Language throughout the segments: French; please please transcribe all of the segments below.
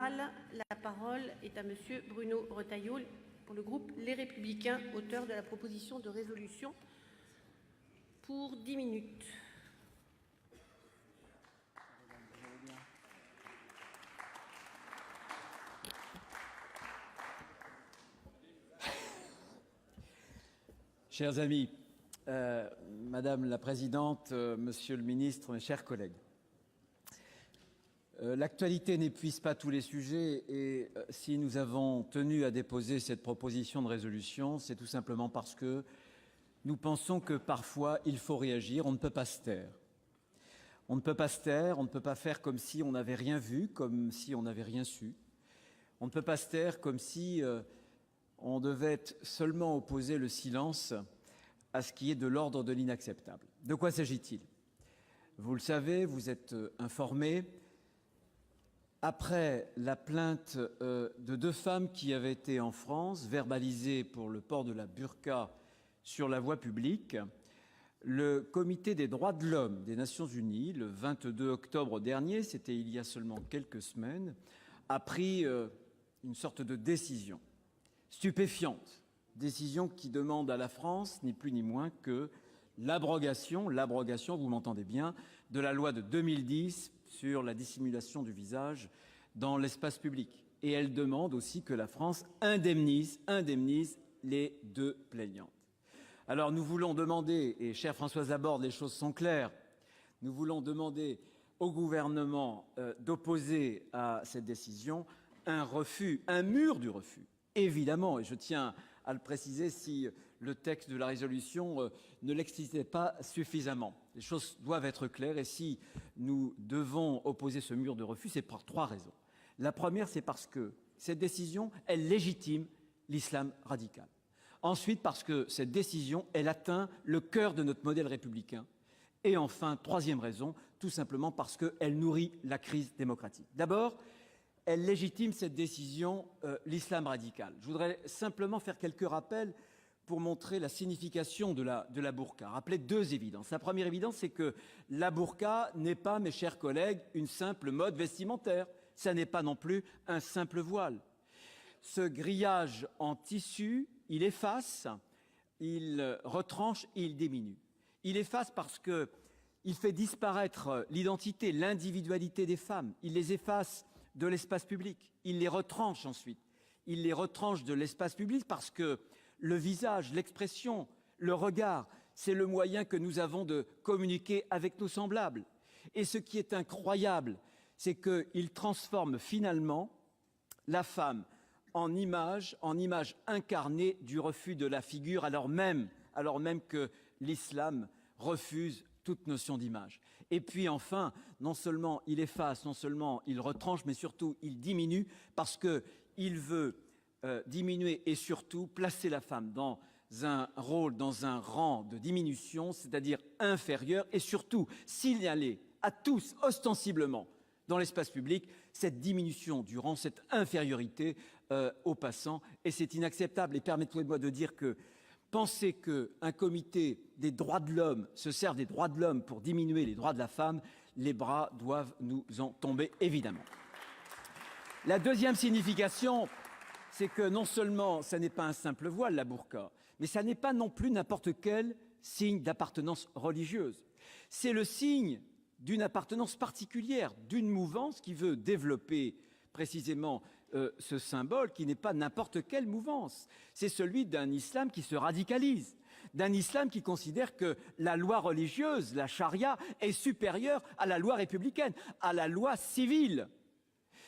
La parole est à Monsieur Bruno Retailleau pour le groupe Les Républicains, auteur de la proposition de résolution, pour 10 minutes. Chers amis, Madame la Présidente, Monsieur le Ministre, mes chers collègues, l'actualité n'épuise pas tous les sujets et si nous avons tenu à déposer cette proposition de résolution, c'est tout simplement parce que nous pensons que parfois il faut réagir, on ne peut pas se taire. On ne peut pas se taire, on ne peut pas faire comme si on n'avait rien vu, comme si on n'avait rien su. On ne peut pas se taire comme si on devait seulement opposer le silence à ce qui est de l'ordre de l'inacceptable. De quoi s'agit-il? Vous le savez, vous êtes informés. Après la plainte de 2 femmes qui avaient été en France verbalisées pour le port de la burqa sur la voie publique, le Comité des droits de l'homme des Nations Unies, le 22 octobre dernier, c'était il y a seulement quelques semaines, a pris une sorte de décision stupéfiante, décision qui demande à la France, ni plus ni moins que l'abrogation, vous m'entendez bien, de la loi de 2010 sur la dissimulation du visage dans l'espace public. Et elle demande aussi que la France indemnise les 2 plaignantes. Alors nous voulons demander, et chère Françoise Laborde, les choses sont claires, nous voulons demander au gouvernement d'opposer à cette décision un refus, un mur du refus. Évidemment, et je tiens à le préciser si le texte de la résolution ne l'explicitait pas suffisamment. Les choses doivent être claires et si nous devons opposer ce mur de refus, c'est pour 3 raisons. La première, c'est parce que cette décision, elle légitime l'islam radical. Ensuite, parce que cette décision, elle atteint le cœur de notre modèle républicain. Et enfin, 3e raison, tout simplement parce qu'elle nourrit la crise démocratique. D'abord, elle légitime cette décision, l'islam radical. Je voudrais simplement faire quelques rappels pour montrer la signification de la burqa. Rappeler 2 évidences. La première évidence, c'est que la burqa n'est pas, mes chers collègues, une simple mode vestimentaire. Ça n'est pas non plus un simple voile. Ce grillage en tissu, il efface, il retranche et il diminue. Il efface parce qu'il fait disparaître l'identité, l'individualité des femmes. Il les efface de l'espace public. Il les retranche ensuite. Il les retranche de l'espace public parce que le visage, l'expression, le regard, c'est le moyen que nous avons de communiquer avec nos semblables. Et ce qui est incroyable, c'est qu'il transforme finalement la femme en image incarnée du refus de la figure, alors même que l'islam refuse toute notion d'image. Et puis enfin, non seulement il efface, non seulement il retranche, mais surtout il diminue parce qu'il veut diminuer et surtout placer la femme dans un rôle, dans un rang de diminution, c'est-à-dire inférieur, et surtout signaler à tous ostensiblement dans l'espace public cette diminution du rang, cette infériorité aux passants, et c'est inacceptable. Et permettez-moi de dire que penser qu'un comité des droits de l'homme se sert des droits de l'homme pour diminuer les droits de la femme, les bras doivent nous en tomber, évidemment. La 2e signification, c'est que non seulement ça n'est pas un simple voile, la burqa, mais ça n'est pas non plus n'importe quel signe d'appartenance religieuse. C'est le signe d'une appartenance particulière, d'une mouvance qui veut développer précisément ce symbole qui n'est pas n'importe quelle mouvance. C'est celui d'un islam qui se radicalise, d'un islam qui considère que la loi religieuse, la charia, est supérieure à la loi républicaine, à la loi civile.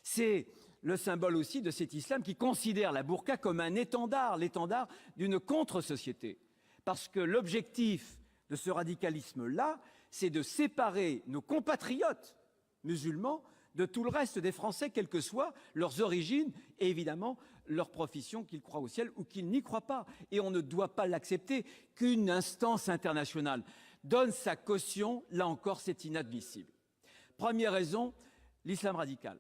C'est le symbole aussi de cet islam qui considère la burqa comme un étendard, l'étendard d'une contre-société. Parce que l'objectif de ce radicalisme-là, c'est de séparer nos compatriotes musulmans de tout le reste des Français, quelles que soient leurs origines et évidemment leur profession, qu'ils croient au ciel ou qu'ils n'y croient pas. Et on ne doit pas l'accepter. Qu'une instance internationale donne sa caution, là encore, c'est inadmissible. Première raison, l'islam radical.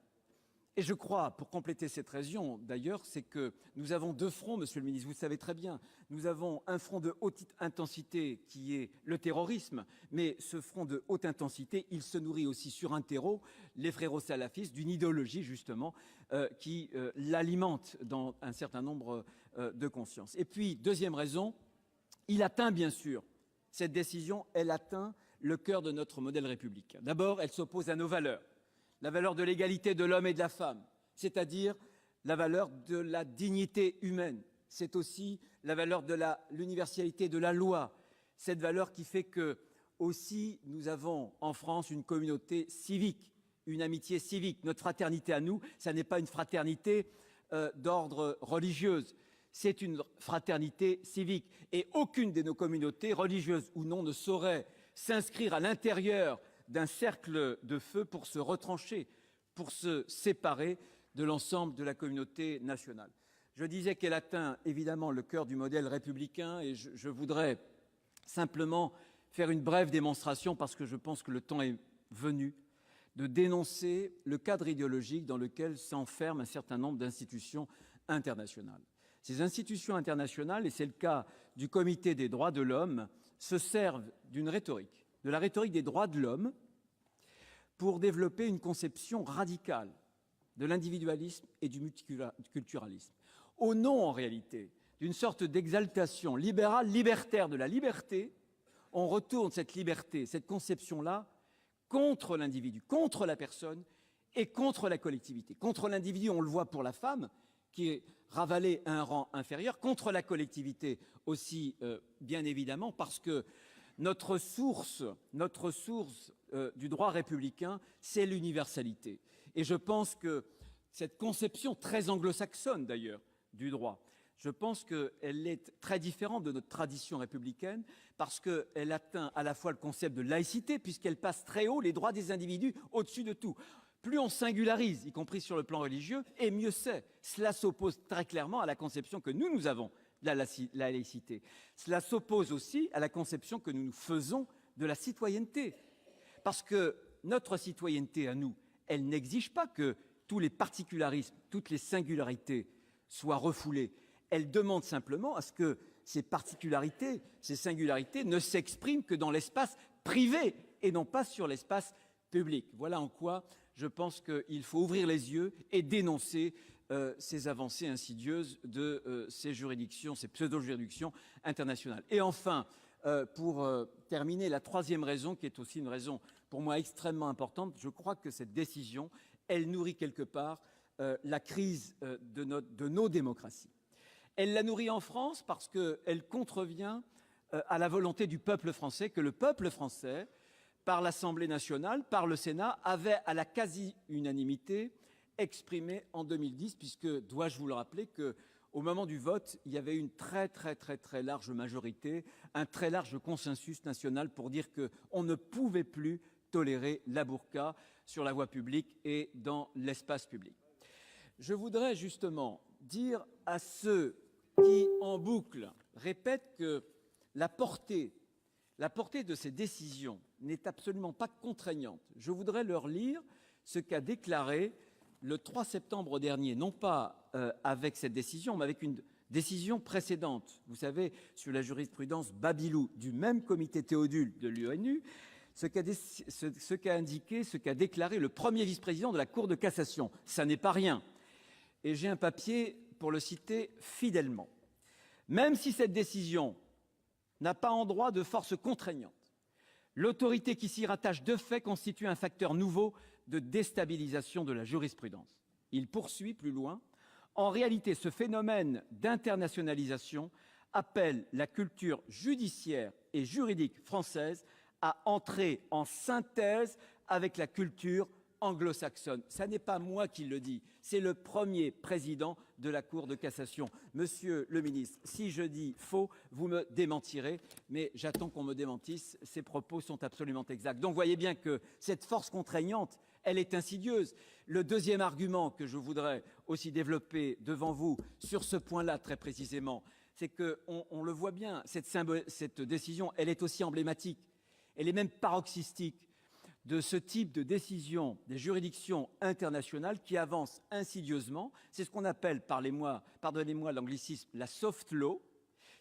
Et je crois, pour compléter cette raison, d'ailleurs, c'est que nous avons deux fronts, monsieur le ministre, vous le savez très bien. Nous avons un front de haute intensité qui est le terrorisme, mais ce front de haute intensité, il se nourrit aussi sur un terreau, les frérots salafistes, d'une idéologie justement qui l'alimente dans un certain nombre de consciences. Et puis, deuxième raison, il atteint bien sûr, cette décision, elle atteint le cœur de notre modèle républicain. D'abord, elle s'oppose à nos valeurs. La valeur de l'égalité de l'homme et de la femme, c'est-à-dire la valeur de la dignité humaine. C'est aussi la valeur de l'universalité de la loi, cette valeur qui fait que, aussi, nous avons en France une communauté civique, une amitié civique. Notre fraternité à nous, ça n'est pas une fraternité d'ordre religieuse, c'est une fraternité civique. Et aucune de nos communautés, religieuses ou non, ne saurait s'inscrire à l'intérieur d'un cercle de feu pour se retrancher, pour se séparer de l'ensemble de la communauté nationale. Je disais qu'elle atteint évidemment le cœur du modèle républicain et je voudrais simplement faire une brève démonstration parce que je pense que le temps est venu de dénoncer le cadre idéologique dans lequel s'enferment un certain nombre d'institutions internationales. Ces institutions internationales, et c'est le cas du Comité des droits de l'homme, se servent d'une rhétorique, de la rhétorique des droits de l'homme, pour développer une conception radicale de l'individualisme et du multiculturalisme. Au nom, en réalité, d'une sorte d'exaltation libérale, libertaire de la liberté, on retourne cette liberté, cette conception-là, contre l'individu, contre la personne et contre la collectivité. Contre l'individu, on le voit pour la femme, qui est ravalée à un rang inférieur, contre la collectivité aussi, bien évidemment, parce que notre source du droit républicain, c'est l'universalité. Et je pense que cette conception très anglo-saxonne, d'ailleurs, du droit, je pense qu'elle est très différente de notre tradition républicaine parce qu'elle atteint à la fois le concept de laïcité, puisqu'elle passe très haut les droits des individus au-dessus de tout. Plus on singularise, y compris sur le plan religieux, et mieux c'est. Cela s'oppose très clairement à la conception que nous avons de la laïcité. Cela s'oppose aussi à la conception que nous nous faisons de la citoyenneté. Parce que notre citoyenneté à nous, elle n'exige pas que tous les particularismes, toutes les singularités soient refoulées. Elle demande simplement à ce que ces particularités, ces singularités ne s'expriment que dans l'espace privé et non pas sur l'espace public. Voilà en quoi je pense qu'il faut ouvrir les yeux et dénoncer ces avancées insidieuses de ces juridictions, ces pseudo-juridictions internationales. Et enfin, pour terminer, la troisième raison, qui est aussi une raison pour moi extrêmement importante, je crois que cette décision, elle nourrit quelque part la crise de nos démocraties. Elle la nourrit en France parce qu'elle contrevient à la volonté du peuple français, que le peuple français, par l'Assemblée nationale, par le Sénat, avait à la quasi-unanimité exprimé en 2010, puisque, dois-je vous le rappeler, qu'au moment du vote, il y avait une très large majorité, un très large consensus national pour dire qu'on ne pouvait plus tolérer la burqa sur la voie publique et dans l'espace public. Je voudrais justement dire à ceux qui, en boucle, répètent que la portée de ces décisions n'est absolument pas contraignante. Je voudrais leur lire ce qu'a déclaré le 3 septembre dernier, non pas avec cette décision, mais avec une décision précédente. Vous savez, sur la jurisprudence Babilou du même comité Théodule de l'ONU, ce qu'a déclaré le premier vice-président de la Cour de cassation. Ça n'est pas rien. Et j'ai un papier pour le citer fidèlement. Même si cette décision n'a pas en droit de force contraignante, l'autorité qui s'y rattache de fait constitue un facteur nouveau de déstabilisation de la jurisprudence. Il poursuit plus loin. En réalité, ce phénomène d'internationalisation appelle la culture judiciaire et juridique française à entrer en synthèse avec la culture anglo-saxonne. Ce n'est pas moi qui le dis, c'est le premier président de la Cour de cassation. Monsieur le ministre, si je dis faux, vous me démentirez, mais j'attends qu'on me démentisse. Ces propos sont absolument exacts. Donc voyez bien que cette force contraignante, elle est insidieuse. Le deuxième argument que je voudrais aussi développer devant vous sur ce point-là très précisément, c'est qu'on le voit bien, cette décision, elle est aussi emblématique, elle est même paroxystique de ce type de décision des juridictions internationales qui avancent insidieusement. C'est ce qu'on appelle, pardonnez-moi l'anglicisme, la soft law.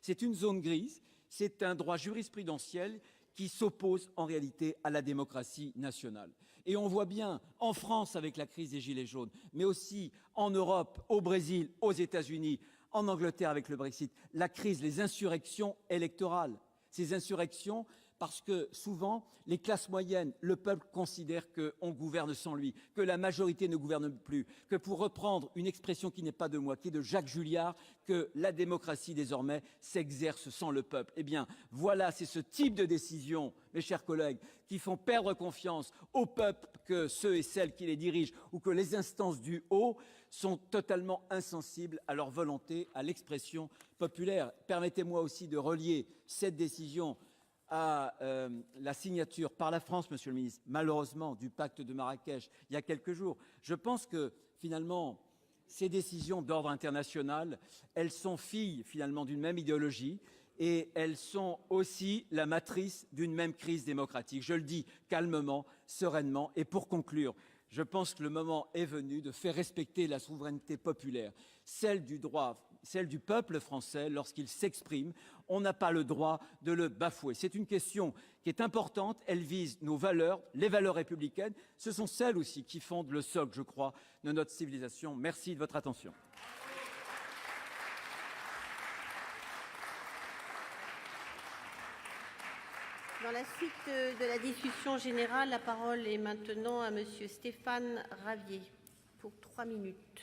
C'est une zone grise, c'est un droit jurisprudentiel qui s'oppose en réalité à la démocratie nationale. Et on voit bien en France avec la crise des Gilets jaunes, mais aussi en Europe, au Brésil, aux États-Unis, en Angleterre avec le Brexit, la crise, les insurrections électorales. Ces insurrections parce que souvent, les classes moyennes, le peuple considère qu'on gouverne sans lui, que la majorité ne gouverne plus, que pour reprendre une expression qui n'est pas de moi, qui est de Jacques Julliard, que la démocratie désormais s'exerce sans le peuple. Eh bien, voilà, c'est ce type de décision, mes chers collègues, qui font perdre confiance au peuple que ceux et celles qui les dirigent ou que les instances du haut sont totalement insensibles à leur volonté, à l'expression populaire. Permettez-moi aussi de relier cette décision à la signature par la France, Monsieur le Ministre, malheureusement, du pacte de Marrakech il y a quelques jours. Je pense que, finalement, ces décisions d'ordre international, elles sont filles, finalement, d'une même idéologie et elles sont aussi la matrice d'une même crise démocratique. Je le dis calmement, sereinement. Et pour conclure, je pense que le moment est venu de faire respecter la souveraineté populaire, celle du droit, celle du peuple français lorsqu'il s'exprime. On n'a pas le droit de le bafouer. C'est une question qui est importante. Elle vise nos valeurs, les valeurs républicaines. Ce sont celles aussi qui fondent le socle, je crois, de notre civilisation. Merci de votre attention. Dans la suite de la discussion générale, la parole est maintenant à Monsieur Stéphane Ravier pour 3 minutes.